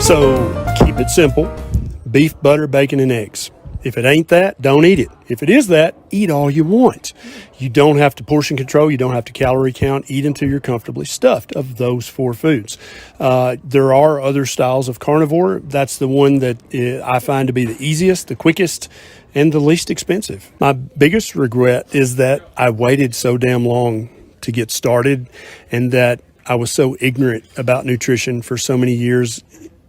So keep it simple: beef, butter, bacon, and eggs. If it ain't that, don't eat it. If it is that, eat all you want. You don't have to portion control. You don't have to calorie count. Eat until you're comfortably stuffed of those four foods. There are other styles of carnivore. That's the one that I find to be the easiest, the quickest, and the least expensive. My biggest regret is that I waited so damn long to get started, and that I was so ignorant about nutrition for so many years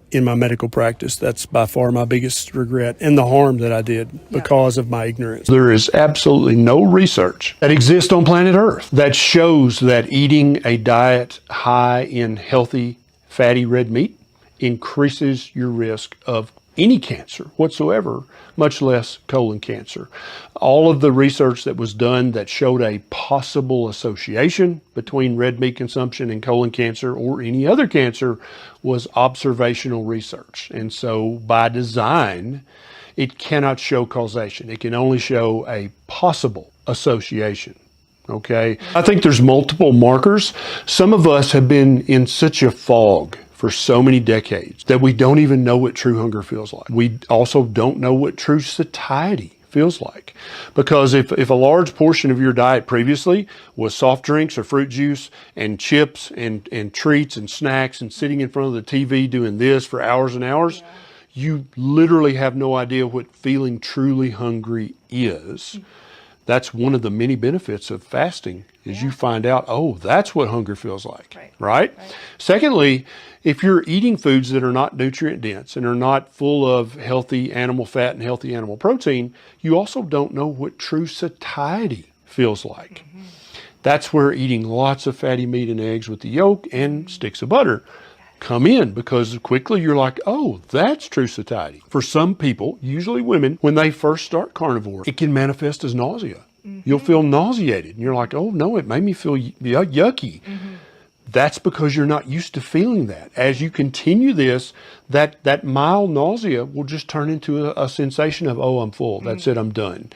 in my medical practice. That's by far my biggest regret, and the harm that I did because of my ignorance. There is absolutely no research that exists on planet Earth that shows that eating a diet high in healthy, fatty red meat increases your risk of any cancer whatsoever, much less colon cancer. All of the research that was done that showed a possible association between red meat consumption and colon cancer or any other cancer was observational research. And so by design, it cannot show causation. It can only show a possible association. Okay. I think there's multiple markers. Some of us have been in such a fog for so many decades that we don't even know what true hunger feels like. We also don't know what true satiety feels like. Because if a large portion of your diet previously was soft drinks or fruit juice and chips and treats and snacks and sitting in front of the TV doing this for hours and hours, you literally have no idea what feeling truly hungry is. That's one of the many benefits of fasting is you find out, oh, that's what hunger feels like, right? Secondly, if you're eating foods that are not nutrient dense and are not full of healthy animal fat and healthy animal protein, you also don't know what true satiety feels like. That's where eating lots of fatty meat and eggs with the yolk and sticks of butter come in, because quickly you're like, oh, that's true satiety. For some people, usually women, when they first start carnivore, it can manifest as nausea. You'll feel nauseated and you're like, oh no, it made me feel yucky. That's because you're not used to feeling that. As you continue this, that mild nausea will just turn into a sensation of, oh, I'm full. That's it, I'm done.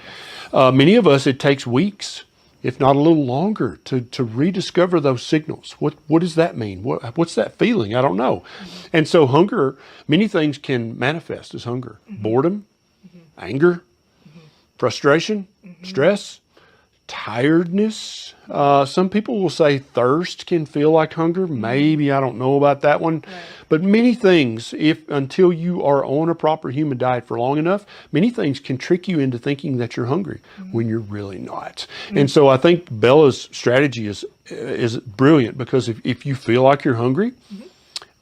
Many of us, it takes weeks, if not a little longer, to rediscover those signals. What does that mean? What's that feeling? I don't know. And so hunger, many things can manifest as hunger. Boredom, anger, frustration, stress, tiredness. Some people will say thirst can feel like hunger. Maybe, I don't know about that one. But many things, until you are on a proper human diet for long enough, many things can trick you into thinking that you're hungry when you're really not. And so I think Bella's strategy is brilliant, because if you feel like you're hungry,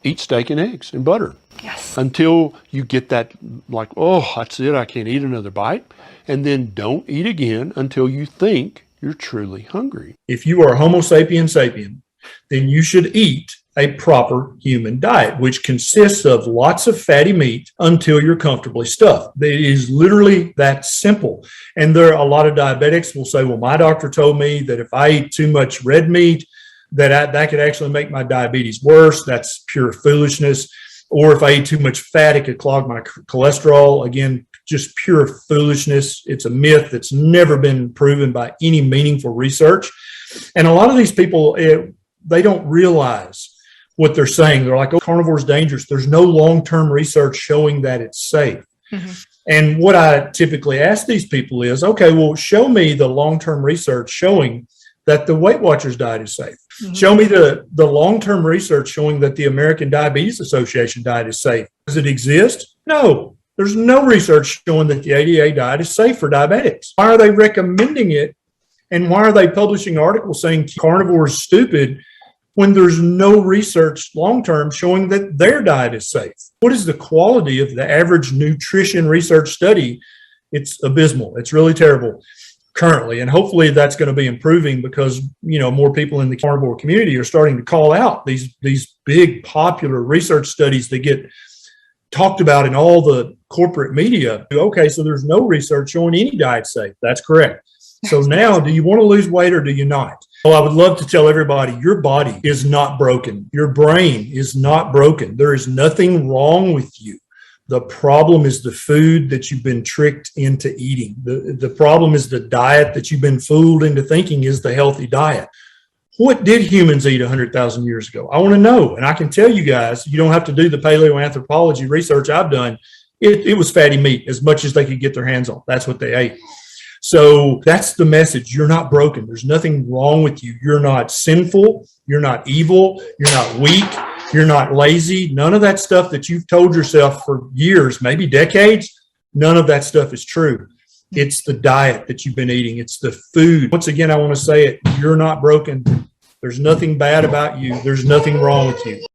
eat steak and eggs and butter. Yes. Until you get that, like, oh, that's it, I can't eat another bite. And then don't eat again until you think you're truly hungry. If you are Homo sapien sapien, then you should eat a proper human diet, which consists of lots of fatty meat until you're comfortably stuffed. It is literally that simple. And there are a lot of diabetics will say, well, my doctor told me that if I eat too much red meat, that could actually make my diabetes worse. That's pure foolishness. Or if I eat too much fat, it could clog my cholesterol. Again, just pure foolishness. It's a myth that's never been proven by any meaningful research. And a lot of these people, they don't realize what they're saying. They're like, oh, carnivore is dangerous. There's no long-term research showing that it's safe. And what I typically ask these people is, okay, well, show me the long-term research showing that the Weight Watchers diet is safe. Show me the long-term research showing that the American Diabetes Association diet is safe. Does it exist? No. There's no research showing that the ADA diet is safe for diabetics. Why are they recommending it? And why are they publishing articles saying carnivore is stupid when there's no research long-term showing that their diet is safe? What is the quality of the average nutrition research study? It's abysmal. It's really terrible currently. And hopefully that's going to be improving, because, more people in the carnivore community are starting to call out these big popular research studies that get talked about in all the corporate media. Okay, so there's no research showing any diet safe. That's correct. So now, do you want to lose weight or do you not? Well, I would love to tell everybody, your body is not broken. Your brain is not broken. There is nothing wrong with you. The problem is the food that you've been tricked into eating. The problem is the diet that you've been fooled into thinking is the healthy diet. What did humans eat 100,000 years ago? I want to know. And I can tell you guys, you don't have to do the paleoanthropology research I've done. It was fatty meat as much as they could get their hands on. That's what they ate. So that's the message. You're not broken. There's nothing wrong with you. You're not sinful. You're not evil. You're not weak. You're not lazy. None of that stuff that you've told yourself for years, maybe decades, none of that stuff is true. It's the diet that you've been eating. It's the food. Once again, I want to say it. You're not broken. There's nothing bad about you. There's nothing wrong with you.